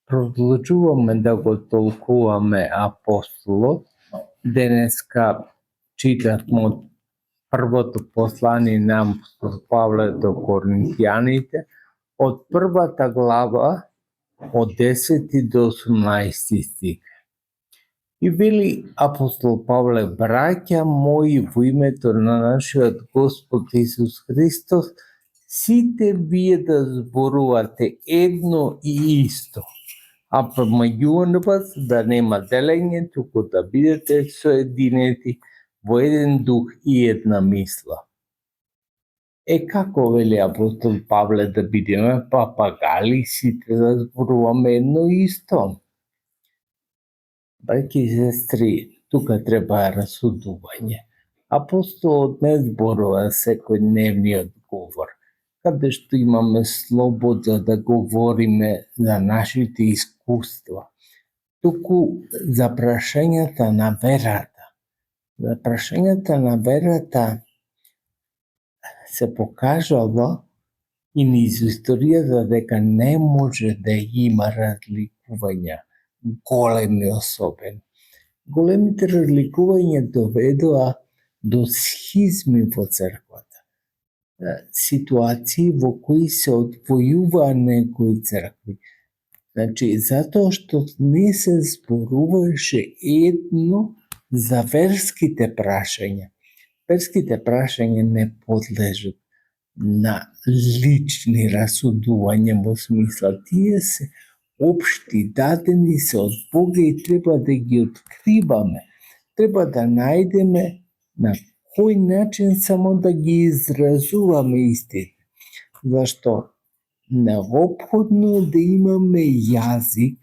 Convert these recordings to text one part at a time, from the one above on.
Продолжуваме да го толкуваме апостолот. Денеска читавме од првото послание на апостол Павле до Коринтијаните, од првата глава, од 10 до 18 стих. И вели апостол Павле: браќа мои, во името на нашиот Господ Исус Христос, сите вие да зборувате едно и исто, а помеѓу вас да нема делење, туку да бидете соединети во еден дух и една мисла. Како вели апостол Павле да бидеме папагали, сите да зборуваме едно и исто? Браќи и сестри, тука треба расудување. Апостолот не зборува секојдневниот говор, каде што имаме слобода да говориме за нашите искуства, туку за прашањата на верата. За прашањата на верата се покажало и низ историјата дека не може да има разликувања, големи особено. Големите разликувања доведоа до схизми во црквата. Ситуации во кои се одвојуваа некои цркви. Значи, затоа што не се зборуваше едно за верските прашања. Верските прашања не подлежат на лични расудувања во смисла. Тие се општи, дадени се од Бога и треба да ги откриваме. Треба да најдеме на кој начин само да ги изразуваме истите. Зашто? Неопходно е да имаме јазик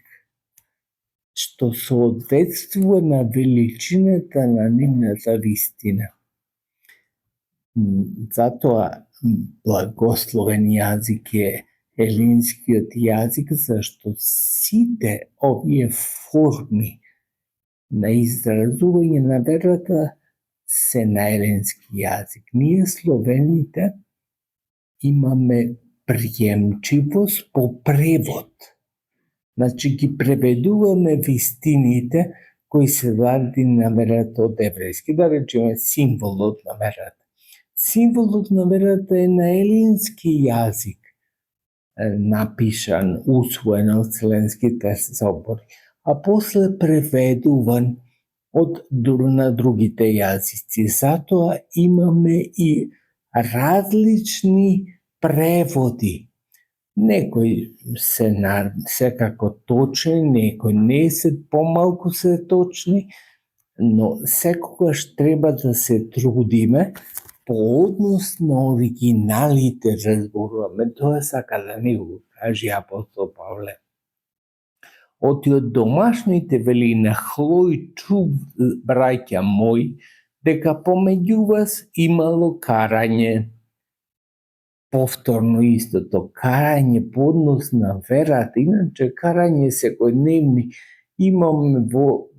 што соодветствува на величината на нивната вистина. Затоа благословен јазик е елинскиот јазик, зашто сите овие форми на изразување на верата се на елински јазик. Ние словените имаме приемчивост по превод. Значи ги преведуваме вистините кои се дадени на верата од еврејски. Да речеме символот на верата. Символот на верата е на елински јазик, напишан, усвоен од Вселенските собори, а после преведуван на другите јазици. Затоа имаме и различни преводи. Некои се секако точни, некои не се, помалку се точни, но секогаш треба да се трудиме по однос на оригиналите разборуваме. Тоа сака да ни го кажи апостол Павле. Оти од домашните вели на Хлој чув, браќа мои, дека помеѓу вас имало карање. Повторно истото, карање по однос на верата, иначе карање секојдневни имаме во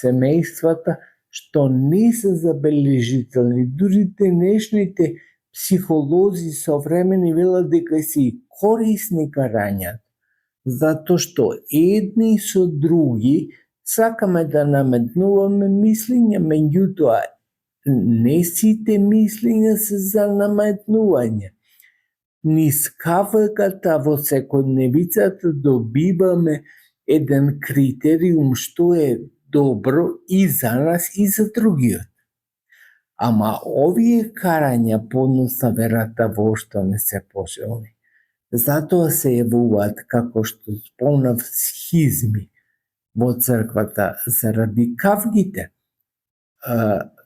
семејствата што не се забележителни. Дури денешните психолози современи велат дека се корисни карањата, затоа што едни со други сакаме да наметнуваме мислења, меѓутоа не сите мислења се за наметнување. Низ кавгата во секојдневицата добиваме еден критериум што е добро и за нас и за другиот. Ама овие карања по однос на верата воопшто не се пожелни. Затоа се јавуваат, како што спомнав, схизми во црквата заради кавгите.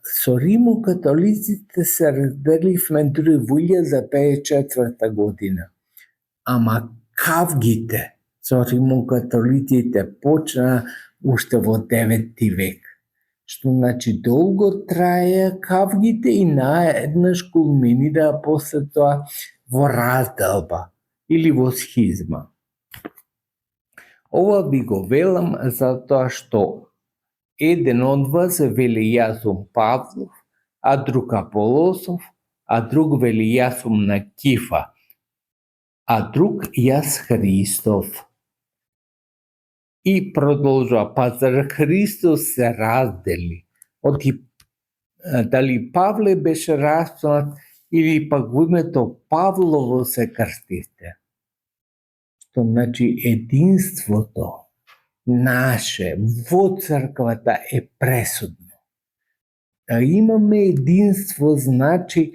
Со римокатолиците се разделивме дури во 1954 година. Ама кавгите со римокатолиците почна уште во 9 век. Што значи долго траја кавгите и наеднаш кулминира после тоа во разделба или во схизма. Ова би го велам затоа што еден од вас вели јас сум Павлов, а друг Аполосов, а друг вели јас сум на Кифа, а друг јас Христов. И продолжава, па зар Христос се раздели? Дали Павле беше распнат или пак во името Павлово се крстивте? Што значи единството наше во црквата е пресудно. Да имаме единство значи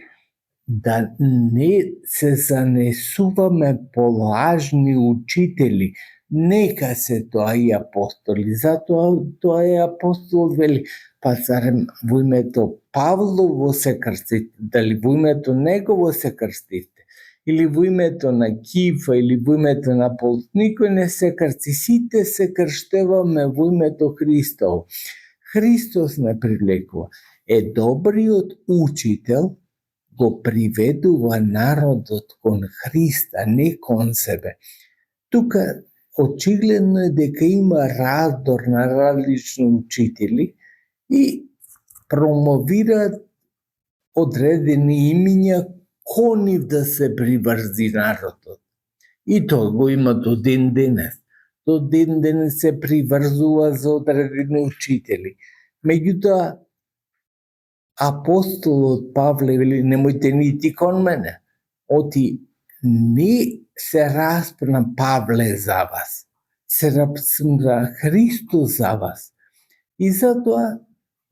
да не се занесуваме по лажни учители, нека се тоа и апостоли, затоа тоа е апостол вели, па зарем во името Павлово се крстите, дали во името негово се крстите, или во името на Кифа, или во името на Апол, никој не се крсти, сите се крштеваме во името Христово. Христос не привлекува. Добриот учител го приведува народот кон Христа, не кон себе. Тука очигледно е дека има раздор на различни учители и промовираат одредени имиња кон нив да се приврзи народот. И тоа го има до ден денес. До ден денес се приврзува за одредени учители. Меѓутоа, апостолот Павле вели, немојте нити кон мене. Не се распна Павле за вас, се распна Христос за вас. И затоа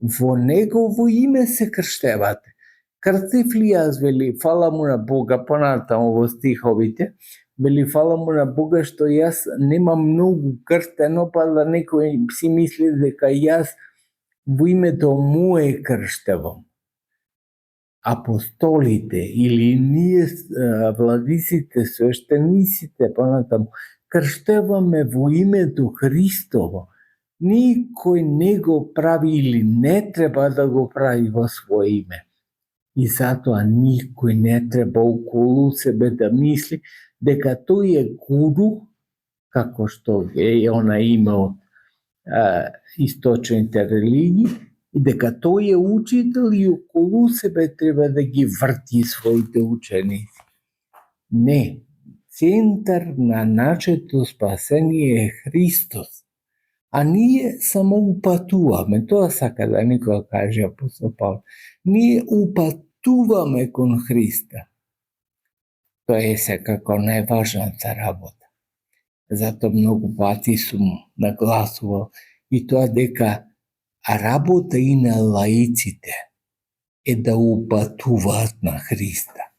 во негово име се крштевате. Крстив ли јас, вели, фала му на Бога, понатаму во стиховите, вели, фала му на Бога што јас немам многу крстено, па да некој си мисли дека јас во името мое крштевам. Апостолите или ние владиците, свештениците, понатаму, крштеваме во името Христово. Никој не го прави или не треба да го прави во свое име. И затоа никој не треба околу себе да мисли дека тој е гуру, како што е она име од источните религии, и дека тој е учител и околу себе треба да ги врти своите ученици. Не, центар на нашето спасение е Христос. А ние само упатуваме, тоа сака да ни го каже апостол Павле. Ние упатуваме кон Христа. Тоа е секако најважната работа. Зато многу пати сум нагласувал и тоа дека работа и на лаиците е да упатуваат на Христа.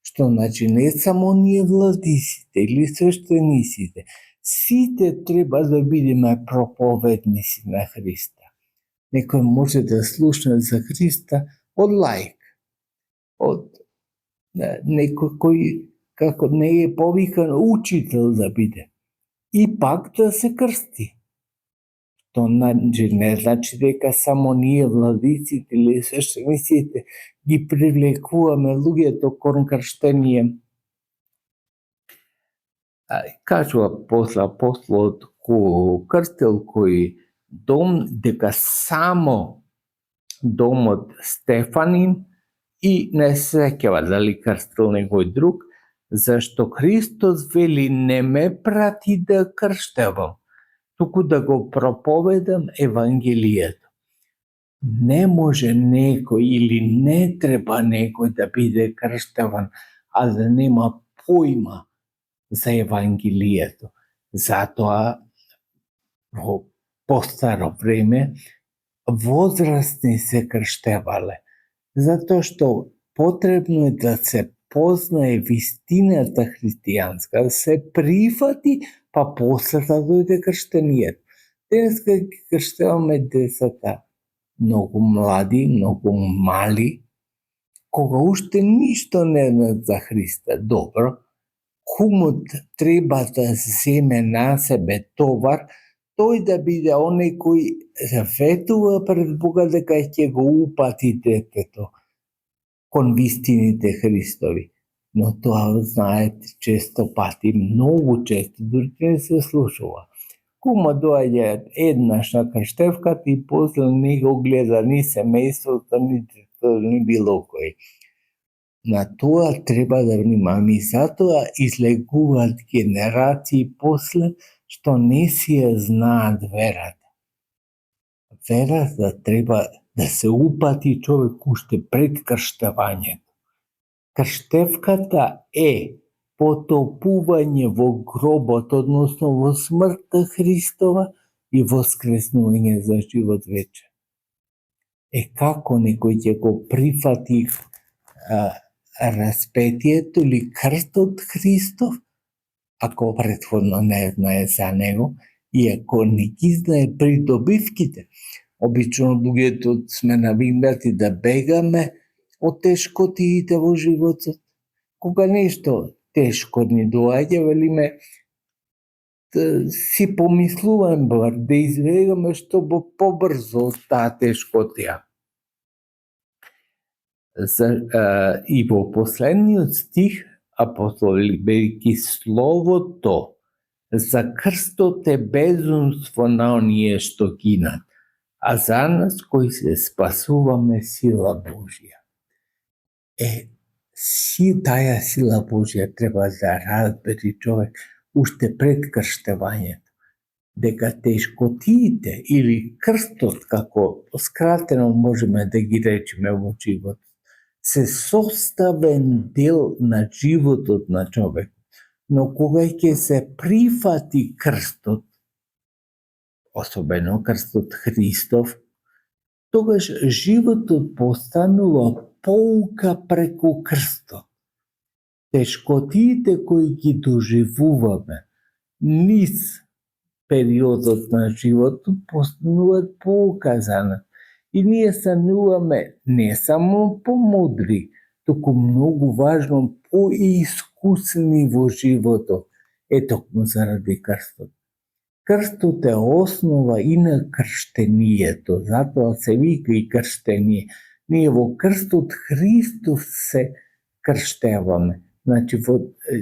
Што значи не само ние владиците или свештениците, сите треба да бидеме проповедници на Христа. Некој може да слушне за Христа од лаик, од некој кој како не е повикан учител да биде, и пак да се крсти. Тоа не значи дека само ние владиците или свештениците ги привлекуваме луѓето кон крштение. Кажува после апостолот кој крстил кој дом, дека само домот Стефанин и не се сеќава дали крстил некој друг, зашто Христос вели не ме прати да крштевам, туку да го проповедам Евангелието. Не може некој или не треба некој да биде крштеван, а да нема појма за Евангелието. Затоа во постаро време возрастни се крштевале, затоа што потребно е да се познае вистината христијанска, да се прифати, па после да дојде крштението. Денеска ги крштеваме децата многу млади, многу мали, кога уште ништо не знаат за Христа. Добро, кумот треба да земе на себе товар, тој да биде оној кој ветува пред Бога дека ќе го упати детето кон вистините Христови. Но тоа, знаете, често пати, многу често, дури не се слушува. Кума доаѓа еднаш на крштевката и после не го гледа ни семејството, ни било кој. На тоа треба да внимаваме и затоа излегуваат генерации после што не си ја знаат верата. Верата треба да се упати човек уште пред крштевањето. Крштевката е потопување во гробот, односно во смртта Христова и воскреснување за живот вечен. Како некој ќе го прифати распетието или крстот Христов, ако претходно не знае за него и ако не ги знае придобивките. Обично луѓето сме навикнати да бегаме од тешкотиите во животот. Кога нешто тешко ни доаѓа, велиме, си помислуваме бар да избегаме што побрзо од таа тешкотија. И во последниот стих апостол велики словото за крстот е безумство на оние што гинат, а за нас кои се спасуваме сила Божја. Таа сила Божја треба да разбери човек уште пред крштевањето, дека тешкотиите или крстот, како скратено можеме да ги речеме во живот, се составен дел на животот на човек. Но кога ќе се прифати крстот, особено крстот Христов, тогаш животот постанува поука преку крстот. Тешкотиите кои ги доживуваме низ периодот на животот постануваат поука за нас. И ние стануваме не само помудри, туку многу важно поискусни во животот. Токму заради крстот. Крстот е основа и на крштението, затоа се вика и крштение. Ние во крстот Христов се крштеваме. Значи,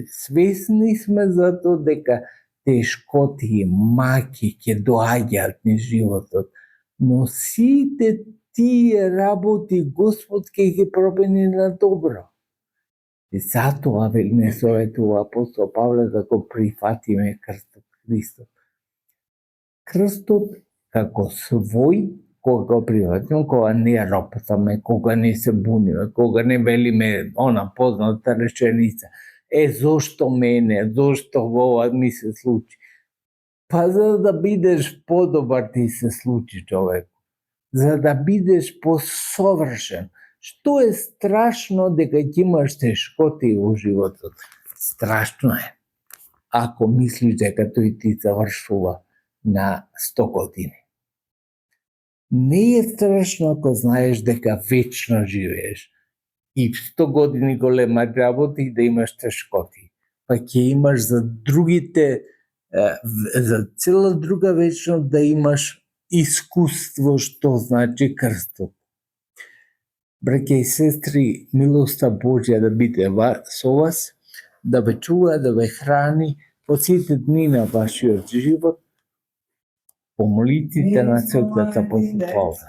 свесни сме за тоа дека тешкоти и маки ќе доаѓаат низ животот, но сите тие работи Господ ќе ги промени на добро. И затоа не советува апостол Павле да го прифатиме крстот Христов. Крстот како свој, кога го прифатиме, кога не ропотаме, кога не се буниме, кога не велиме она позната реченица, зошто мене, зошто ова ми се случи. Па за да бидеш подобар ти се случи, човек. За да бидеш посовршен. Што е страшно дека ќе имаш тешкоти во животот? Страшно е. Ако мислиш дека тој ти завршува на 100 години. Не е страшно ако знаеш дека вечно живееш и 100 години голема работа и да имаш тешкоти. Па ќе имаш за другите, за цела друга вечност да имаш искуство што значи крстот. Браќа и сестри, милоста Божја да биде со вас, да ве чува, да ве храни во сите дни на вашиот живот. Помолитите на Светата Апостол Павле.